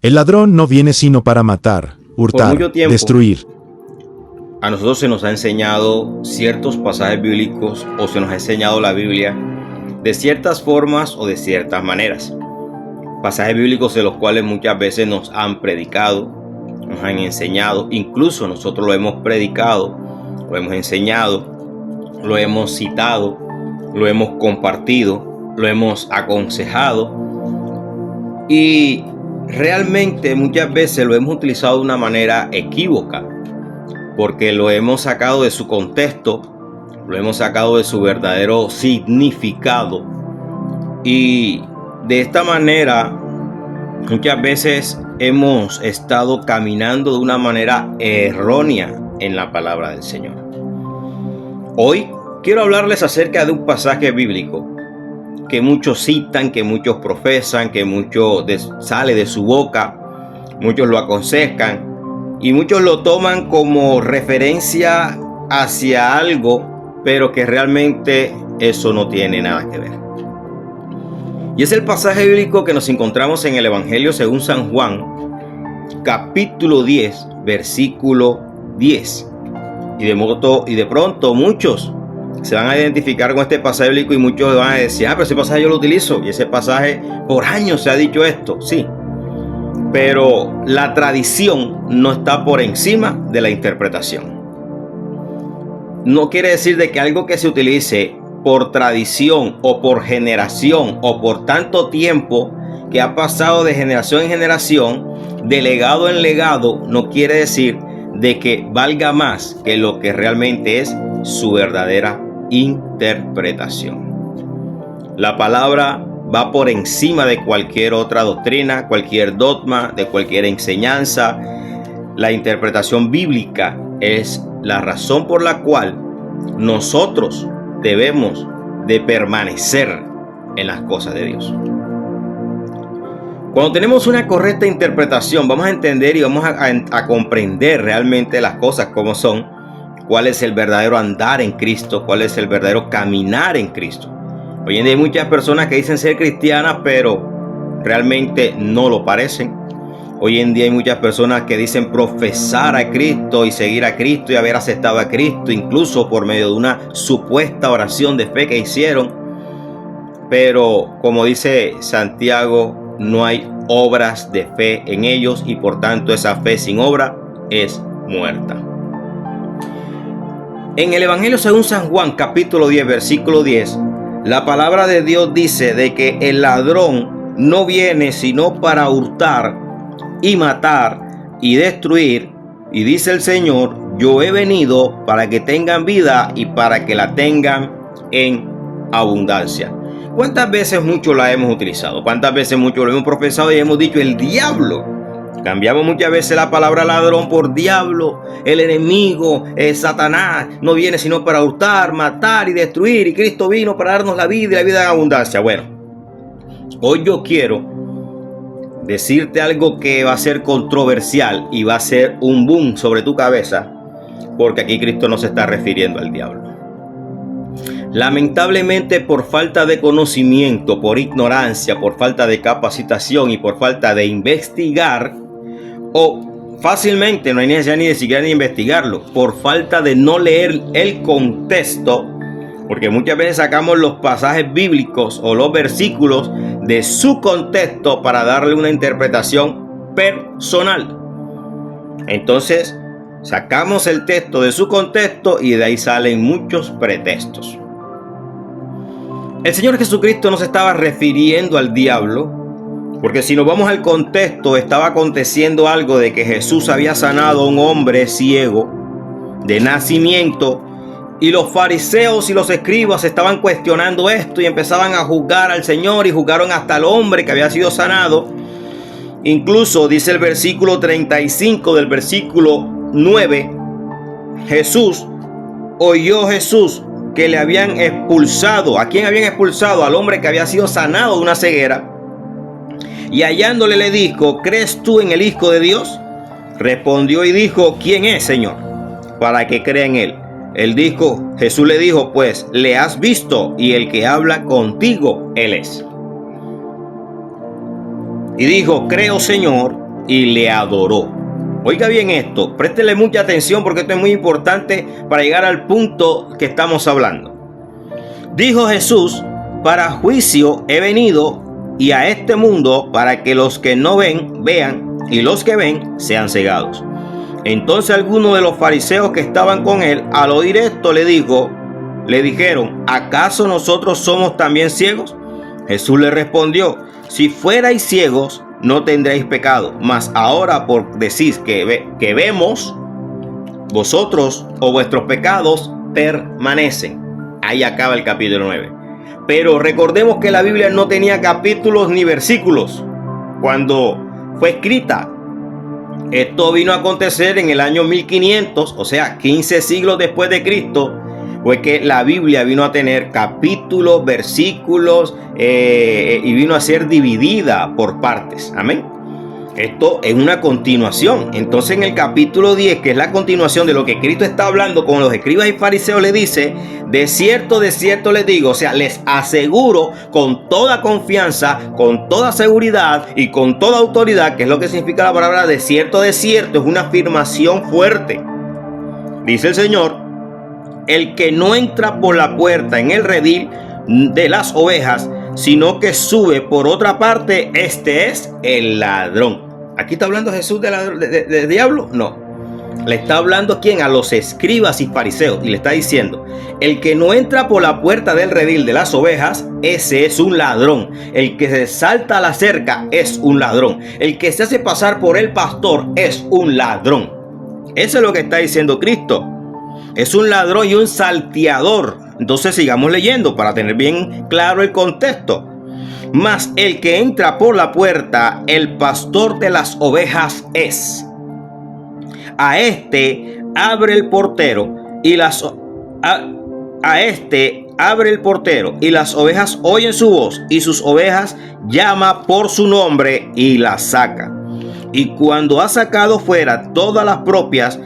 El ladrón no viene sino para matar, hurtar, mucho tiempo, destruir. a nosotros se nos ha enseñado ciertos pasajes bíblicos o se nos ha enseñado la Biblia de ciertas formas o de ciertas maneras. Pasajes bíblicos de los cuales muchas veces nos han predicado, nos han enseñado, incluso nosotros lo hemos predicado, lo hemos enseñado, lo hemos citado, lo hemos compartido, lo hemos aconsejado y realmente muchas veces lo hemos utilizado de una manera equívoca porque lo hemos sacado de su contexto, lo hemos sacado de su verdadero significado y de esta manera muchas veces hemos estado caminando de una manera errónea en la palabra del Señor. Hoy quiero hablarles acerca de un pasaje bíblico que muchos citan, que muchos profesan, que muchos sale de su boca, muchos lo aconsejan y muchos lo toman como referencia hacia algo, pero que realmente eso no tiene nada que ver. Y es el pasaje bíblico que nos encontramos en el Evangelio según San Juan, capítulo 10, versículo 10. Y de pronto muchos se van a identificar con este pasaje bíblico y muchos van a decir, pero ese pasaje yo lo utilizo y ese pasaje por años se ha dicho esto, sí. Pero la tradición no está por encima de la interpretación. No quiere decir de que algo que se utilice por tradición o por generación o por tanto tiempo que ha pasado de generación en generación, de legado en legado, no quiere decir de que valga más que lo que realmente es su verdadera interpretación. La palabra va por encima de cualquier otra doctrina, cualquier dogma, de cualquier enseñanza. La interpretación bíblica es la razón por la cual nosotros debemos de permanecer en las cosas de Dios. Cuando tenemos una correcta interpretación, vamos a entender y vamos a comprender realmente las cosas como son, cuál es el verdadero andar en Cristo, cuál es el verdadero caminar en Cristo. Hoy en día hay muchas personas que dicen ser cristianas, pero realmente no lo parecen. Hoy en día hay muchas personas que dicen profesar a Cristo y seguir a Cristo y haber aceptado a Cristo, incluso por medio de una supuesta oración de fe que hicieron. Pero como dice Santiago, no hay obras de fe en ellos y por tanto esa fe sin obra es muerta. En el Evangelio según San Juan, capítulo 10, versículo 10, la palabra de Dios dice de que el ladrón no viene sino para hurtar y matar y destruir. Y dice el Señor, yo he venido para que tengan vida y para que la tengan en abundancia. ¿Cuántas veces mucho la hemos utilizado? ¿Cuántas veces mucho lo hemos profesado y hemos dicho el diablo? Cambiamos muchas veces la palabra ladrón por diablo, el enemigo, Satanás. No viene sino para hurtar, matar y destruir. Y Cristo vino para darnos la vida y la vida en abundancia. Bueno, hoy yo quiero decirte algo que va a ser controversial y va a ser un boom sobre tu cabeza, porque aquí Cristo no se está refiriendo al diablo. Lamentablemente, por falta de conocimiento, por ignorancia, por falta de capacitación y por falta de investigar, o fácilmente no hay necesidad ni de siquiera ni investigarlo, por falta de no leer el contexto, porque muchas veces sacamos los pasajes bíblicos o los versículos de su contexto para darle una interpretación personal. Entonces sacamos el texto de su contexto y de ahí salen muchos pretextos. El Señor Jesucristo no se estaba refiriendo al diablo, porque si nos vamos al contexto, estaba aconteciendo algo de que Jesús había sanado a un hombre ciego de nacimiento, y los fariseos y los escribas estaban cuestionando esto y empezaban a juzgar al Señor y juzgaron hasta al hombre que había sido sanado. Incluso dice el versículo 35 del versículo 9, oyó Jesús que le habían expulsado. ¿A quién habían expulsado? Al hombre que había sido sanado de una ceguera. Y hallándole le dijo, ¿crees tú en el Hijo de Dios? Respondió y dijo, ¿quién es, Señor? Para que crea en él. Jesús le dijo, pues le has visto y el que habla contigo, él es. Y dijo, creo, Señor, y le adoró. Oiga bien esto, préstele mucha atención porque esto es muy importante para llegar al punto que estamos hablando. Dijo Jesús: para juicio he venido, y a este mundo para que los que no ven, vean, y los que ven, sean cegados. Entonces algunos de los fariseos que estaban con él, al oír esto, le dijeron: ¿acaso nosotros somos también ciegos? Jesús le respondió: si fuerais ciegos, no tendréis pecado, mas ahora por decir que vemos, vosotros o vuestros pecados permanecen. Ahí acaba el capítulo 9. Pero recordemos que la Biblia no tenía capítulos ni versículos cuando fue escrita. Esto vino a acontecer en el año 1500, o sea, 15 siglos después de Cristo, fue que la Biblia vino a tener capítulos, versículos, y vino a ser dividida por partes. Amén. Esto es una continuación. Entonces en el capítulo 10, que es la continuación de lo que Cristo está hablando con los escribas y fariseos, le dice: de cierto les digo, o sea, les aseguro con toda confianza, con toda seguridad y con toda autoridad, que es lo que significa la palabra de cierto, es una afirmación fuerte. Dice el Señor: el que no entra por la puerta en el redil de las ovejas, sino que sube por otra parte, este es el ladrón. ¿Aquí está hablando Jesús de diablo? No. Le está hablando, ¿quién? A los escribas y fariseos. Y le está diciendo: el que no entra por la puerta del redil de las ovejas, ese es un ladrón. El que se salta a la cerca es un ladrón. El que se hace pasar por el pastor es un ladrón. Eso es lo que está diciendo Cristo. Es un ladrón y un salteador. Entonces sigamos leyendo para tener bien claro el contexto. Mas el que entra por la puerta, el pastor de las ovejas es. A este abre el portero y las ovejas oyen su voz, y sus ovejas llama por su nombre y las saca. Y cuando ha sacado fuera todas las propias,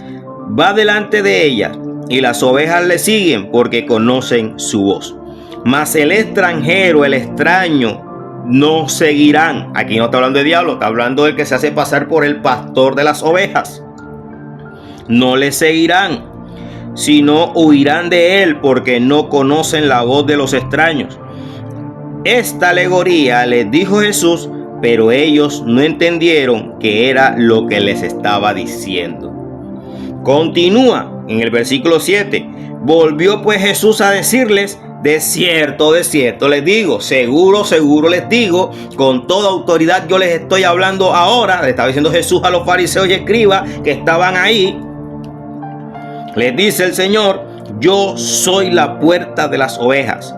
va delante de ellas, y las ovejas le siguen porque conocen su voz. Mas el extranjero, el extraño, no seguirán. Aquí no está hablando de diablo, está hablando del que se hace pasar por el pastor de las ovejas. No le seguirán, sino huirán de él, porque no conocen la voz de los extraños. Esta alegoría les dijo Jesús, pero ellos no entendieron que era lo que les estaba diciendo. Continúa en el versículo 7. Volvió pues Jesús a decirles: de cierto les digo, seguro les digo, con toda autoridad yo les estoy hablando ahora. Le estaba diciendo Jesús a los fariseos y escribas que estaban ahí. Les dice el Señor: yo soy la puerta de las ovejas.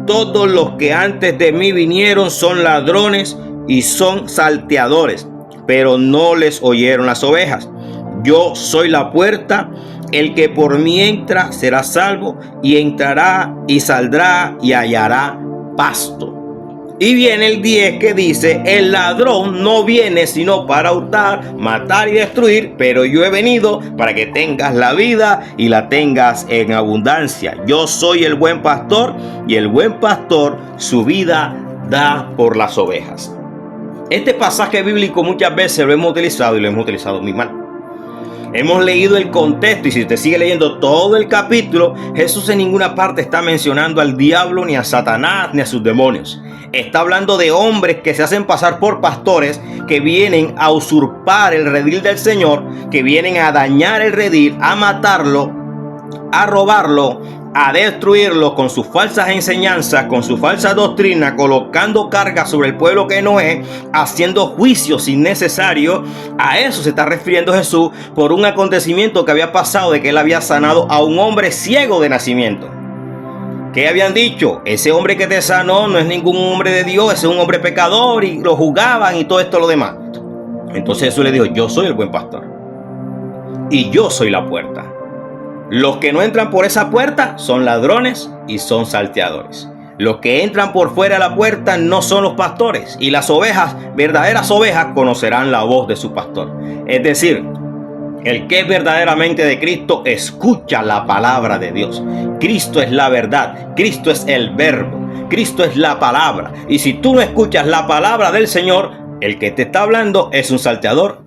Todos los que antes de mí vinieron son ladrones y son salteadores, pero no les oyeron las ovejas. Yo soy la puerta. El que por mí entra será salvo, y entrará y saldrá y hallará pasto. Y viene el 10 que dice: el ladrón no viene sino para hurtar, matar y destruir, pero yo he venido para que tengas la vida y la tengas en abundancia. Yo soy el buen pastor, y el buen pastor su vida da por las ovejas. Este pasaje bíblico muchas veces lo hemos utilizado, y lo hemos utilizado muy mal. Hemos leído el contexto, y si usted sigue leyendo todo el capítulo, Jesús en ninguna parte está mencionando al diablo, ni a Satanás, ni a sus demonios. Está hablando de hombres que se hacen pasar por pastores, que vienen a usurpar el redil del Señor, que vienen a dañar el redil, a matarlo, a robarlo, a destruirlo con sus falsas enseñanzas, con su falsa doctrina, colocando cargas sobre el pueblo que no es, haciendo juicios innecesarios. A eso se está refiriendo Jesús por un acontecimiento que había pasado, de que él había sanado a un hombre ciego de nacimiento. ¿Qué habían dicho? Ese hombre que te sanó no es ningún hombre de Dios, ese es un hombre pecador, y lo juzgaban y todo esto lo demás. Entonces Jesús le dijo: yo soy el buen pastor y yo soy la puerta. Los que no entran por esa puerta son ladrones y son salteadores. Los que entran por fuera de la puerta no son los pastores. Y las ovejas, verdaderas ovejas, conocerán la voz de su pastor. Es decir, el que es verdaderamente de Cristo escucha la palabra de Dios. Cristo es la verdad. Cristo es el verbo. Cristo es la palabra. Y si tú no escuchas la palabra del Señor, El que te está hablando es un salteador